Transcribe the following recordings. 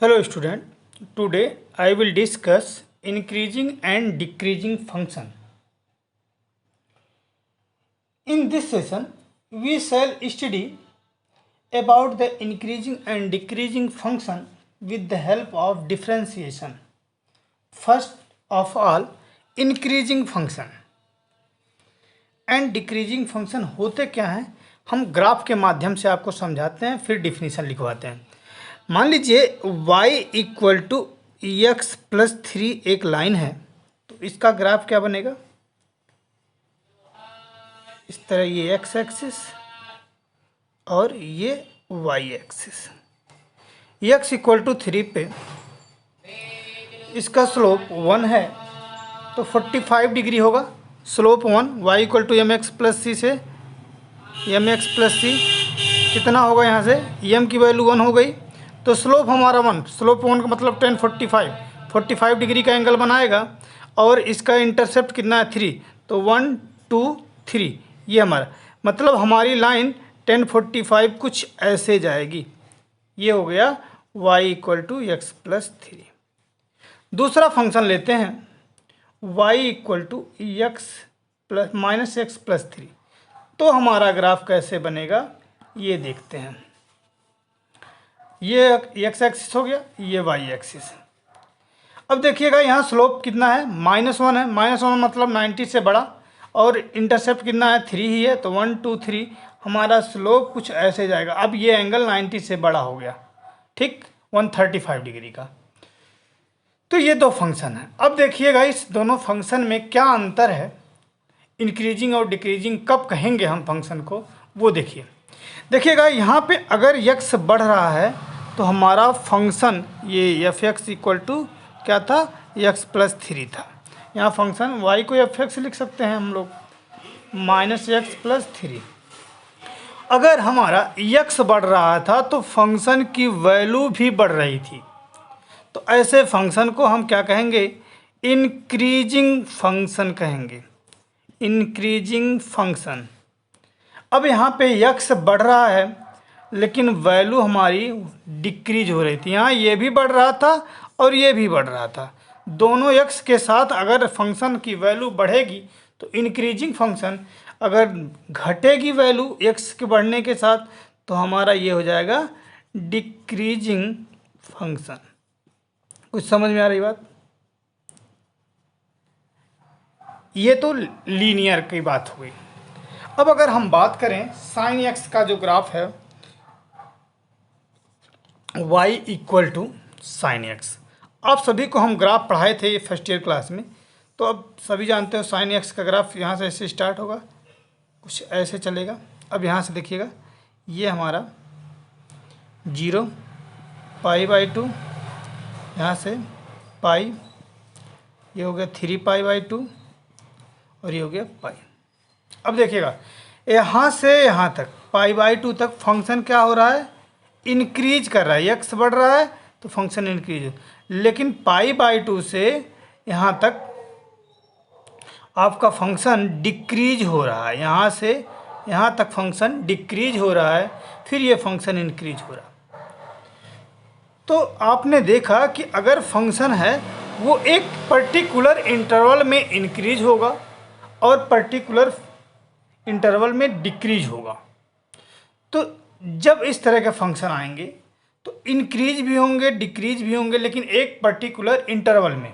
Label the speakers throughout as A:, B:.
A: Hello student, today I will discuss increasing and decreasing function. In this session, we shall study about the increasing and decreasing function with the help of differentiation. First of all, increasing function and decreasing function होते क्या हैं, हम graph के माध्यम से आपको समझाते हैं, फिर डिफिनीशन लिखवाते हैं। मान लीजिए y equal to x plus 3 एक लाइन है, तो इसका ग्राफ क्या बनेगा, इस तरह ये एक्स एक्सिस और ये y axis. X equal to 3 पे इसका स्लोप 1 है तो 45 डिग्री होगा, slope 1। Y equal to m x plus c से एम एक्स प्लस सी कितना होगा, यहाँ से एम की वैल्यू 1 हो गई तो स्लोप हमारा 1, स्लोप 1 का मतलब 10 45 डिग्री का एंगल बनाएगा और इसका इंटरसेप्ट कितना है 3, तो 1 2 3 ये हमारा मतलब हमारी लाइन 10 45 कुछ ऐसे जाएगी। ये हो गया y equal to x plus 3। दूसरा फंक्शन लेते हैं y equal to x plus minus x plus 3, तो हमारा ग्राफ कैसे बनेगा ये देखते हैं। ये एक्स एक्सिस हो गया, ये वाई एक्सिस। अब देखिएगा यहाँ स्लोप कितना है, -1 है, -1 मतलब 90 से बड़ा और इंटरसेप्ट कितना है 3 ही है, तो 1 2 3 हमारा स्लोप कुछ ऐसे जाएगा। अब ये एंगल 90 से बड़ा हो गया, ठीक 135 डिग्री का। तो ये दो फंक्शन है। अब देखिएगा इस दोनों फंक्शन में क्या अंतर है, इंक्रीजिंग और डिक्रीजिंग कब कहेंगे हम फंक्शन को, वो देखिएगा यहाँ पे अगर x बढ़ रहा है तो हमारा फंक्शन ये एफ एक्स इक्वल टू क्या था, x प्लस 3 था। यहाँ फंक्शन y को एफ एक्स लिख सकते हैं हम लोग, माइनस एक्स प्लस 3। अगर हमारा x बढ़ रहा था तो फंक्शन की वैल्यू भी बढ़ रही थी, तो ऐसे फंक्शन को हम क्या कहेंगे, इंक्रीजिंग फंक्शन कहेंगे, इंक्रीजिंग फंक्शन। अब यहाँ पे x बढ़ रहा है लेकिन वैल्यू हमारी डिक्रीज हो रही थी, यहाँ ये भी बढ़ रहा था और ये भी बढ़ रहा था। दोनों x के साथ अगर फंक्शन की वैल्यू बढ़ेगी तो इंक्रीजिंग फंक्शन, अगर घटेगी वैल्यू x के बढ़ने के साथ तो हमारा ये हो जाएगा डिक्रीजिंग फंक्शन। कुछ समझ में आ रही बात? ये तो लीनियर की बात हुई। अब अगर हम बात करें साइन एक्स का जो ग्राफ है y equal to sine x, आप सभी को हम ग्राफ पढ़ाए थे ये फर्स्ट ईयर क्लास में, तो अब सभी जानते हो साइन एक्स का ग्राफ यहाँ से ऐसे स्टार्ट होगा, कुछ ऐसे चलेगा। अब यहाँ से देखिएगा ये हमारा 0 π/2, यहाँ से पाई, ये हो गया 3 π/2 और ये हो गया पाई। अब देखिएगा यहाँ से यहाँ तक π/2 तक फंक्शन क्या हो रहा है, इंक्रीज कर रहा है, x बढ़ रहा है तो फंक्शन इंक्रीज हो, लेकिन π/2 से यहाँ तक आपका फंक्शन डिक्रीज हो रहा है, यहाँ से यहाँ तक फंक्शन डिक्रीज हो रहा है, फिर ये फंक्शन इंक्रीज हो रहा है। तो आपने देखा कि अगर फंक्शन है वो एक पर्टिकुलर इंटरवल में इंक्रीज होगा और पर्टिकुलर इंटरवल में डिक्रीज होगा। तो जब इस तरह के फंक्शन आएंगे तो इंक्रीज भी होंगे डिक्रीज भी होंगे, लेकिन एक पर्टिकुलर इंटरवल में,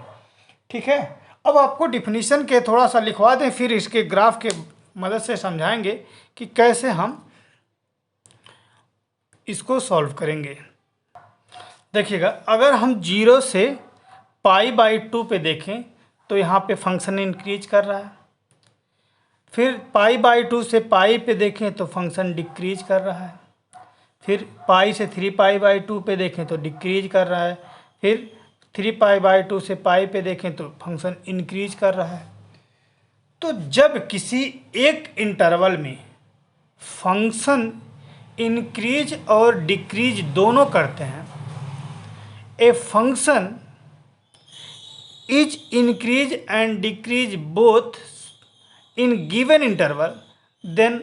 A: ठीक है। अब आपको डिफिनीशन के थोड़ा सा लिखवा दें, फिर इसके ग्राफ के मदद से समझाएंगे कि कैसे हम इसको सॉल्व करेंगे। देखिएगा अगर हम 0 से π/2 पे देखें तो यहाँ पे फंक्शन इंक्रीज कर रहा है, फिर π/2 से पाई पे देखें तो फंक्शन डिक्रीज कर रहा है, फिर पाई से 3 π/2 पे देखें तो डिक्रीज कर रहा है, फिर 3 π/2 से पाई पे देखें तो फंक्शन इंक्रीज कर रहा है। तो जब किसी एक इंटरवल में फंक्शन इंक्रीज और डिक्रीज दोनों करते हैं, a function is increase and decrease both in given interval, then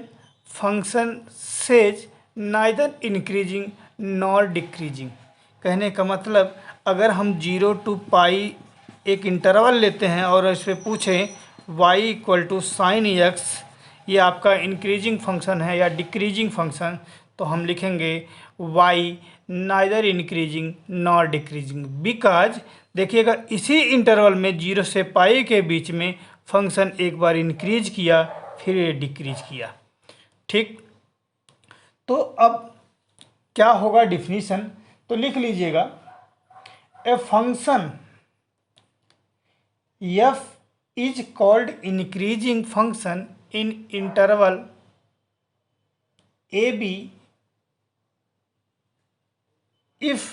A: function says neither increasing nor decreasing। कहने का मतलब अगर हम 0 to पाई एक इंटरवल लेते हैं और इस पर पूछें y equal to sine x, ये आपका इंक्रीजिंग फंक्शन है या डिक्रीजिंग फंक्शन, तो हम लिखेंगे y neither increasing nor decreasing, because देखिएगा इसी इंटरवल में 0 से पाई के बीच में फंक्शन एक बार इंक्रीज किया फिर ये डिक्रीज किया। ठीक, तो अब क्या होगा डिफिनीशन, तो लिख लीजिएगा a function f is called increasing function in interval ab if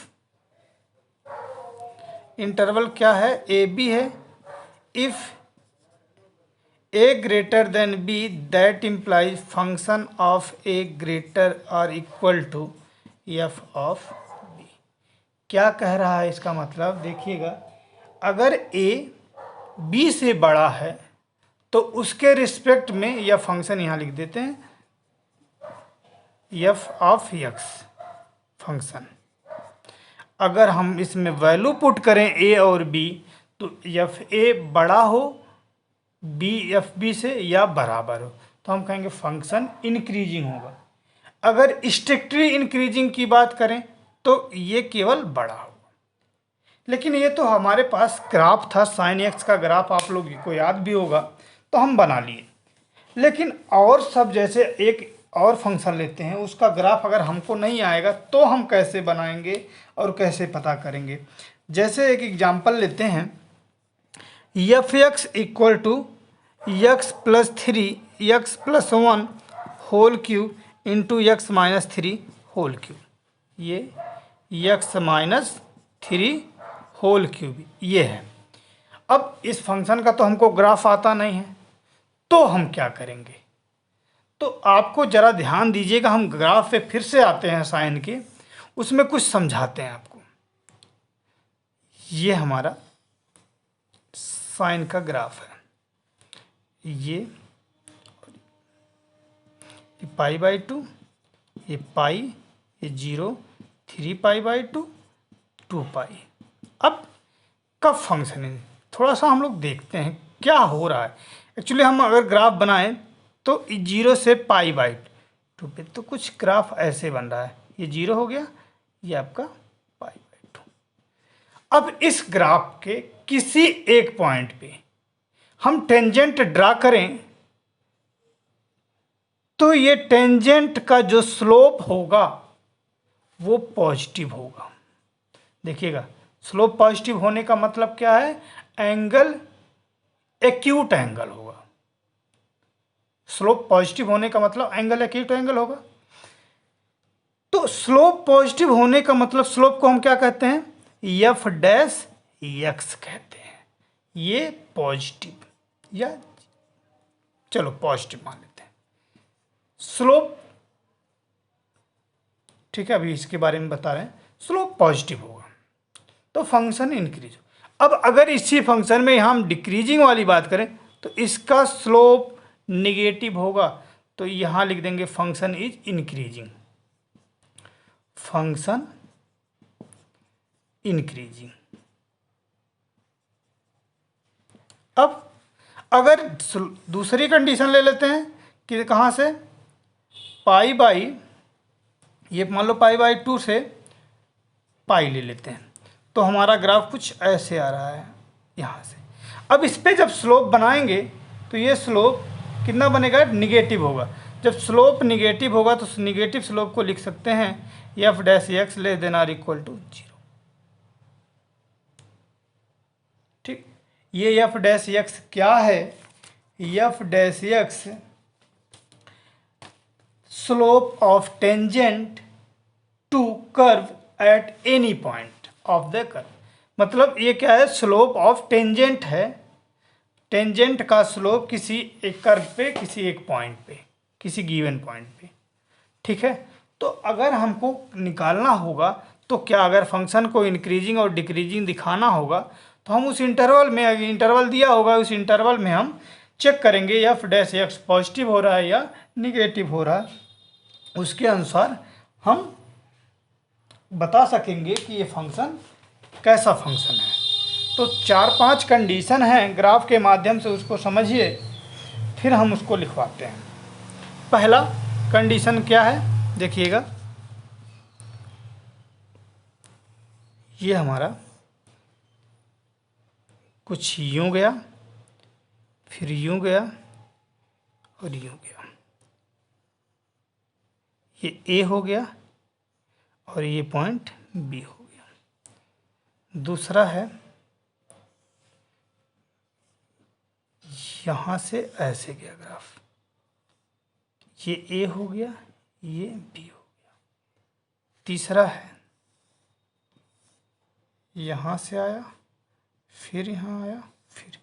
A: interval क्या है, ए बी है, if a greater than b that implies function of a greater or equal to f of b। क्या कह रहा है इसका मतलब, देखिएगा अगर a b से बड़ा है तो उसके रिस्पेक्ट में यह फंक्शन यहाँ लिख देते हैं f ऑफ x फंक्शन। अगर हम इसमें वैल्यू पुट करें a और b तो एफ ए बड़ा हो बी एफ बी से या बराबर हो तो हम कहेंगे फंक्शन इंक्रीजिंग होगा। अगर स्ट्रिक्टली इंक्रीजिंग की बात करें तो ये केवल बड़ा होगा। लेकिन ये तो हमारे पास ग्राफ था, साइन एक्स का ग्राफ आप लोग को याद भी होगा, तो हम बना लिए। लेकिन और सब जैसे एक और फंक्शन लेते हैं, उसका ग्राफ अगर हमको नहीं आएगा तो हम कैसे बनाएंगे और कैसे पता करेंगे। जैसे एक एग्जांपल लेते हैं, f x equal to x plus 3 x plus 1 whole cube into x minus 3 whole cube, ये एक्स माइनस 3 होल क्यूब ये है। अब इस फंक्शन का तो हमको ग्राफ आता नहीं है, तो हम क्या करेंगे, तो आपको ज़रा ध्यान दीजिएगा। हम ग्राफ पे फिर से आते हैं साइन के, उसमें कुछ समझाते हैं आपको। ये हमारा साइन का ग्राफ है, ये पाई बाई 2, ये पाई, ये 0, 3 पाई बाई 2, 2 पाई। अब कब फंक्शन है, थोड़ा सा हम लोग देखते हैं क्या हो रहा है। एक्चुअली हम अगर ग्राफ बनाएं तो 0 से पाई बाई 2 पे तो कुछ ग्राफ ऐसे बन रहा है, ये 0 हो गया, ये आपका पाई बाई 2। अब इस ग्राफ के किसी एक पॉइंट पे हम टेंजेंट ड्रा करें तो ये टेंजेंट का जो स्लोप होगा वो पॉजिटिव होगा। देखिएगा स्लोप पॉजिटिव होने का मतलब क्या है, एंगल एक्यूट एंगल होगा। स्लोप पॉजिटिव होने का मतलब एंगल एक्यूट एंगल होगा। तो स्लोप पॉजिटिव होने का मतलब स्लोप को हम क्या कहते हैं, एफ डैश एक्स कहते हैं। ये पॉजिटिव या चलो पॉजिटिव मान लेते हैं स्लोप, ठीक है। अभी इसके बारे में बता रहे हैं, स्लोप पॉजिटिव होगा तो फंक्शन इंक्रीज। अब अगर इसी फंक्शन में हम डिक्रीजिंग वाली बात करें तो इसका स्लोप निगेटिव होगा, तो यहाँ लिख देंगे function is increasing, function increasing. अब अगर दूसरी कंडीशन ले लेते हैं कि कहाँ से, पाई बाई, ये मान लो पाई बाई 2 से पाई ले लेते हैं, तो हमारा ग्राफ कुछ ऐसे आ रहा है यहाँ से। अब इस पे जब स्लोप बनाएंगे तो ये स्लोप कितना बनेगा, निगेटिव होगा। जब स्लोप निगेटिव होगा तो निगेटिव स्लोप को लिख सकते हैं f dash x less than r equal to 0। ठीक, ये एफ डैश एक्स क्या है, f dash x slope of tangent to curve at any point of the curve. मतलब ये क्या है, स्लोप ऑफ टेंजेंट है, टेंजेंट का स्लोप किसी एक कर्व पे, किसी एक पॉइंट पे, किसी गिवन पॉइंट पे। ठीक है, तो अगर हमको निकालना होगा तो क्या, अगर फंक्शन को इंक्रीजिंग और डिक्रीजिंग दिखाना होगा तो हम उस इंटरवल में, अगर इंटरवल दिया होगा उस इंटरवल में हम चेक करेंगे एफ डैश एक्स पॉजिटिव हो रहा है या निगेटिव हो रहा है, उसके अनुसार हम बता सकेंगे कि ये फंक्शन कैसा फंक्शन है। तो 4-5 कंडीशन हैं, ग्राफ के माध्यम से उसको समझिए, फिर हम उसको लिखवाते हैं। पहला कंडीशन क्या है देखिएगा, ये हमारा कुछ यूँ गया, फिर यूँ गया और यूँ गया, ये ए हो गया और ये पॉइंट बी हो गया। दूसरा है यहाँ से ऐसे गया ग्राफ, ये ए हो गया, ये बी हो गया। तीसरा है यहाँ से आया, फिर यहाँ आया, फिर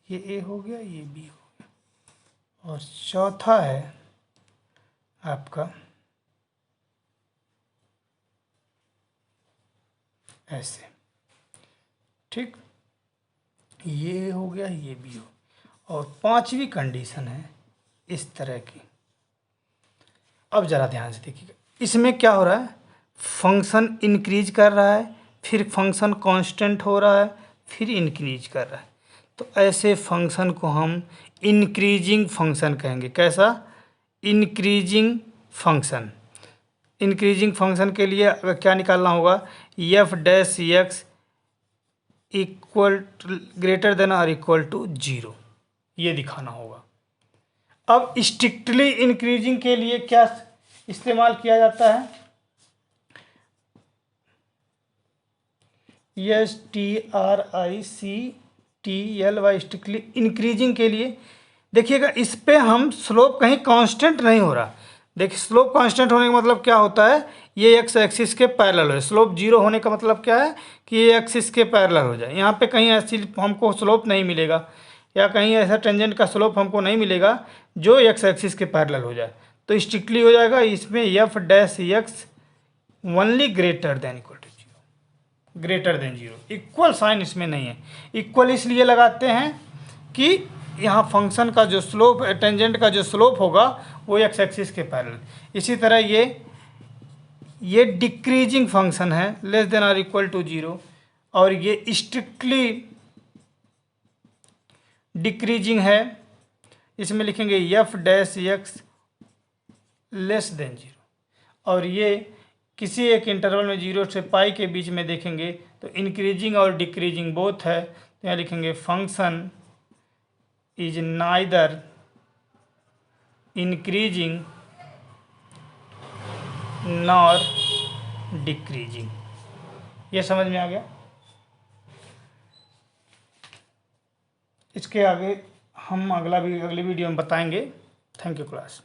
A: ये ए हो गया, ये बी हो गया। और चौथा है आपका ऐसे, ठीक, ये हो गया, ये बी हो। और पांचवी कंडीशन है इस तरह की। अब ज़रा ध्यान से देखिएगा, इसमें क्या हो रहा है, फंक्शन इंक्रीज कर रहा है, फिर फंक्शन कांस्टेंट हो रहा है, फिर इंक्रीज कर रहा है। तो ऐसे फंक्शन को हम इंक्रीजिंग फंक्शन कहेंगे। कैसा? Increasing function. इंक्रीजिंग फंक्शन के लिए क्या निकालना होगा, F dash x equal greater than और इक्वल टू 0, ये दिखाना होगा। अब स्ट्रिक्टली इंक्रीजिंग के लिए क्या इस्तेमाल किया जाता है, STRICTLY, स्ट्रिक्टली इंक्रीजिंग के लिए। देखिएगा इस पे हम स्लोप कहीं कांस्टेंट नहीं हो रहा। देखिए स्लोप कांस्टेंट होने का मतलब क्या होता है, ये एक्स एक्सिस के पैरेलल है। स्लोप 0 होने का मतलब क्या है कि ये एक्सिस के पैरेलल हो जाए। यहाँ पे कहीं ऐसी हमको स्लोप नहीं मिलेगा, या कहीं ऐसा टेंजेंट का स्लोप हमको नहीं मिलेगा जो एक्स एक्सिस के पैरेलल हो जाए। तो स्ट्रिक्टली हो जाएगा इसमें f dash x only greater than equal to 0, greater than 0। Equal sign इसमें नहीं है। इक्वल इसलिए लगाते हैं कि यहाँ फंक्शन का जो स्लोप, टेंजेंट का जो स्लोप होगा वो एक्स एक्सिस के पैरेलल। इसी तरह ये डिक्रीजिंग फंक्शन है, लेस देन और इक्वल टू 0, और ये स्ट्रिक्टली डिक्रीजिंग है। इसमें लिखेंगे F dash x less then 0, और ये किसी एक इंटरवल में 0 से पाई के बीच में देखेंगे तो इंक्रीजिंग और डिक्रीजिंग बोथ है। तो यहाँ लिखेंगे function is neither increasing nor decreasing. ये समझ में आ गया। इसके आगे हम अगली वीडियो में बताएंगे। Thank you class.